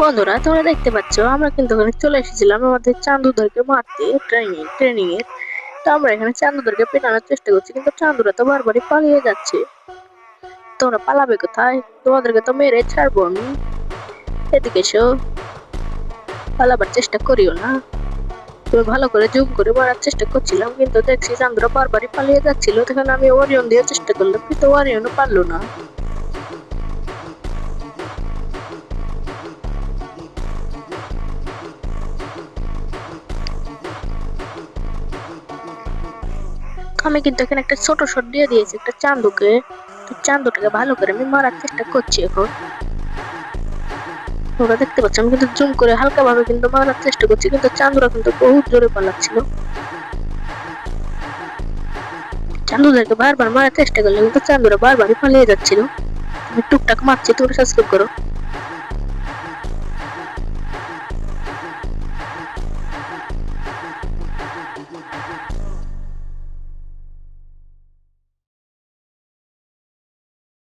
বন্ধুরা, তোমরা দেখতে পাচ্ছ আমরা কিন্তু ওখানে চলে এসেছিলাম আমাদের চান্দুদেরকে মারতে ট্রেনিং এর। তো আমরা এখানে চান্দুদেরকে পেটানোর চেষ্টা করছি, কিন্তু চান্দুরা তো বারবারই পালিয়ে যাচ্ছে। তোমরা পালাবে কোথায়? তোমাদেরকে তো মেরে ছাড়বো আমি। এদিকে এসো, পালাবার চেষ্টা করিও না। তুমি ভালো করে জুম করে মারার চেষ্টা করছিলাম, কিন্তু দেখছি চান্দুরা বারবারই পালিয়ে যাচ্ছিল। তখন আমি ওরিয়ন দিয়ে চেষ্টা করলাম, কিন্তু ওরিয়নও পারলো না। আমি কিন্তু এখানে একটা ছোট শট দিয়ে দিয়েছি একটা চান্দুকে। চান্দুটাকে ভালো করে আমি মারার চেষ্টা করছি এখন। তোমরা দেখতে পাচ্ছ আমি কিন্তু জুম করে হালকা ভাবে কিন্তু মারার চেষ্টা করছি, কিন্তু চান্দুরা কিন্তু বহুত জোরে পালাচ্ছিল। চান্দুদেরকে বারবার মারার চেষ্টা করলে কিন্তু চান্দুরা বারবারই পালিয়ে যাচ্ছিল। আমি টুকটাক মারছি, তোমরা সাবস্ক্রাইব করো।